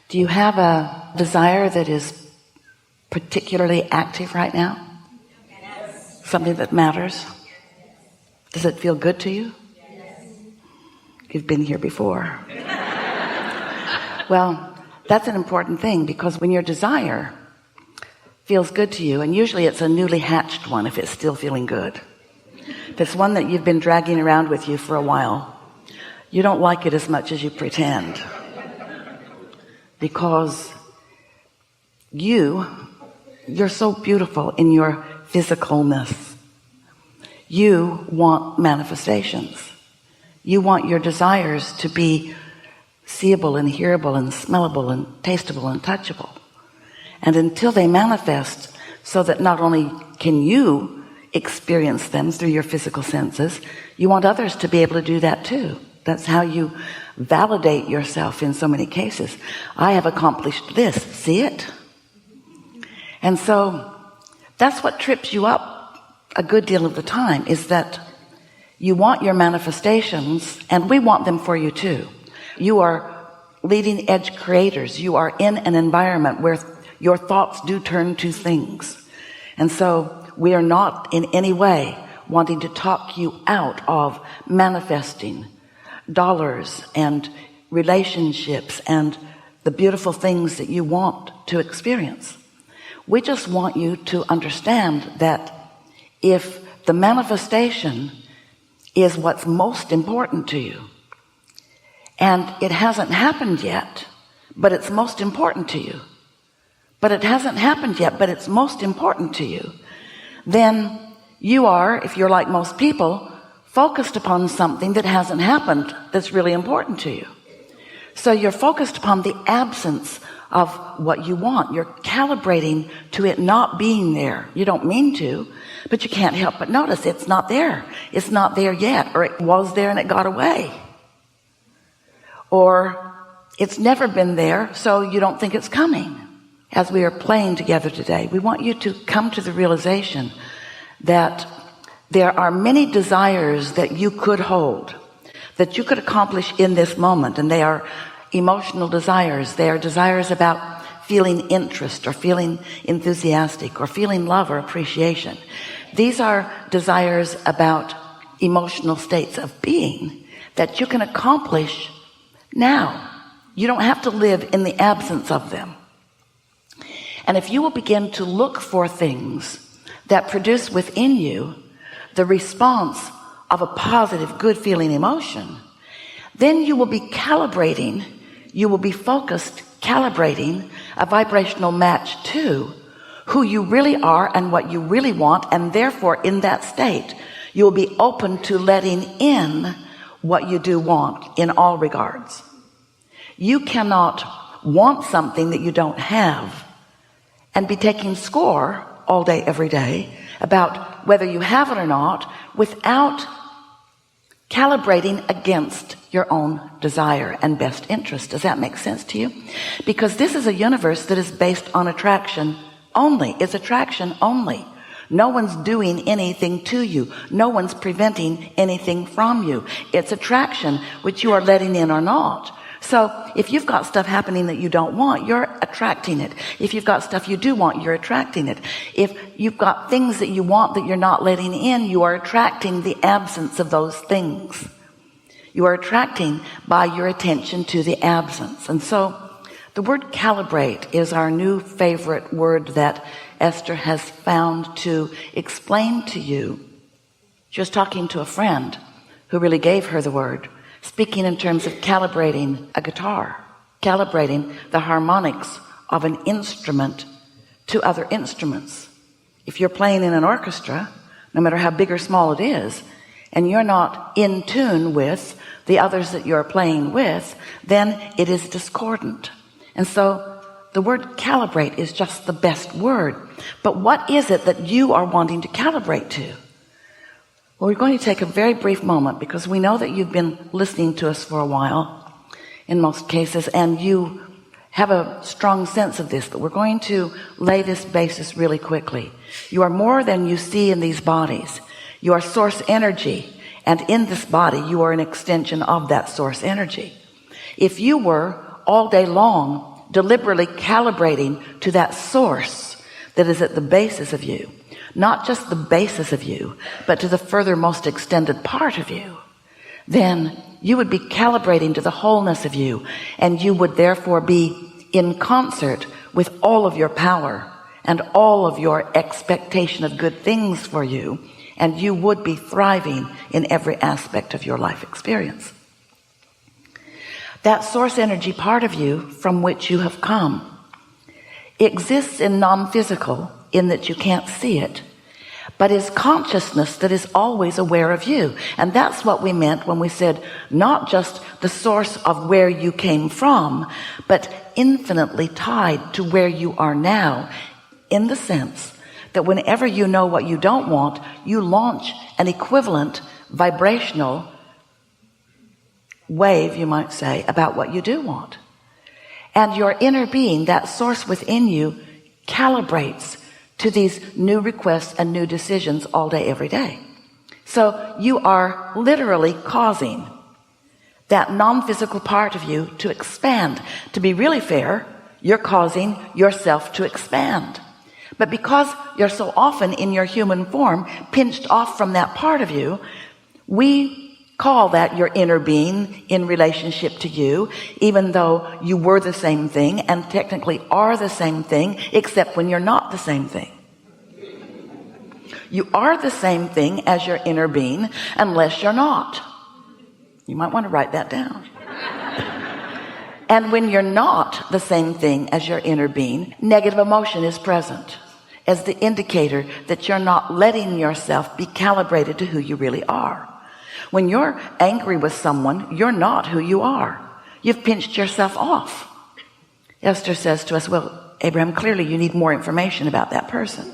Do you have a desire that is particularly active right now? Yes. Something that matters? Does it feel good to you? Yes. You've been here before. Well, that's an important thing, because when your desire feels good to you, and usually it's a newly hatched one if it's still feeling good. If it's one that you've been dragging around with you for a while, you don't like it as much as you pretend, because you're so beautiful in your physicalness. You want manifestations. You want your desires to be seeable and hearable and smellable and tasteable and touchable. And until they manifest, so that not only can you experience them through your physical senses, you want others to be able to do that too. That's how you validate yourself in so many cases. I have accomplished this. See it? And so that's what trips you up a good deal of the time, is that you want your manifestations, and we want them for you too. You are leading edge creators. You are in an environment where your thoughts do turn to things. And so we are not in any way wanting to talk you out of manifesting dollars and relationships and the beautiful things that you want to experience. We just want you to understand that if the manifestation is what's most important to you, and it hasn't happened yet, but it's most important to you, but it hasn't happened yet, but it's most important to you, then you are, if you're like most people, focused upon something that hasn't happened that's really important to you. So you're focused upon the absence of what you want. You're calibrating to it not being there. You don't mean to, but you can't help but notice it's not there. It's not there yet, or it was there and it got away. Or it's never been there, so you don't think it's coming. As we are playing together today, we want you to come to the realization that there are many desires that you could hold, that you could accomplish in this moment, and they are emotional desires. They are desires about feeling interest or feeling enthusiastic or feeling love or appreciation. These are desires about emotional states of being that you can accomplish now. You don't have to live in the absence of them. And if you will begin to look for things that produce within you the response of a positive, good feeling emotion, then you will be calibrating, you will be focused, calibrating a vibrational match to who you really are and what you really want. And therefore, in that state, you will be open to letting in what you do want in all regards. You cannot want something that you don't have and be taking score all day, every day about whether you have it or not, without calibrating against your own desire and best interest. Does that make sense to you? Because this is a universe that is based on attraction only. It's attraction only. No one's doing anything to you. No one's preventing anything from you. It's attraction, which you are letting in or not. So if you've got stuff happening that you don't want, you're attracting it. If you've got stuff you do want, you're attracting it. If you've got things that you want that you're not letting in, you are attracting the absence of those things. You are attracting by your attention to the absence. And so the word calibrate is our new favorite word that Esther has found to explain to you. She was talking to a friend who really gave her the word, speaking in terms of calibrating a guitar, calibrating the harmonics of an instrument to other instruments. If you're playing in an orchestra, no matter how big or small it is, and you're not in tune with the others that you're playing with, then it is discordant. And so the word calibrate is just the best word. But what is it that you are wanting to calibrate to? Well, we're going to take a very brief moment, because we know that you've been listening to us for a while in most cases, and you have a strong sense of this, but we're going to lay this basis really quickly. You are more than you see in these bodies. You are source energy, and in this body you are an extension of that source energy. If you were all day long deliberately calibrating to that source that is at the basis of you, not just the basis of you, but to the furthermost extended part of you, then you would be calibrating to the wholeness of you, and you would therefore be in concert with all of your power and all of your expectation of good things for you, and you would be thriving in every aspect of your life experience. That source energy part of you from which you have come exists in non-physical, in that you can't see it, but is consciousness that is always aware of you. And that's what we meant when we said not just the source of where you came from, but infinitely tied to where you are now, in the sense that whenever you know what you don't want, you launch an equivalent vibrational wave, you might say, about what you do want. And your inner being, that source within you, calibrates to these new requests and new decisions all day, every day. So you are literally causing that non-physical part of you to expand. To be really fair, you're causing yourself to expand. But because you're so often in your human form, pinched off from that part of you, we call that your inner being in relationship to you, even though you were the same thing and technically are the same thing, except when you're not the same thing. You are the same thing as your inner being unless you're not. You might want to write that down. And when you're not the same thing as your inner being, negative emotion is present as the indicator that you're not letting yourself be calibrated to who you really are. When you're angry with someone, you're not who you are. You've pinched yourself off. Esther says to us, well, Abraham, clearly you need more information about that person.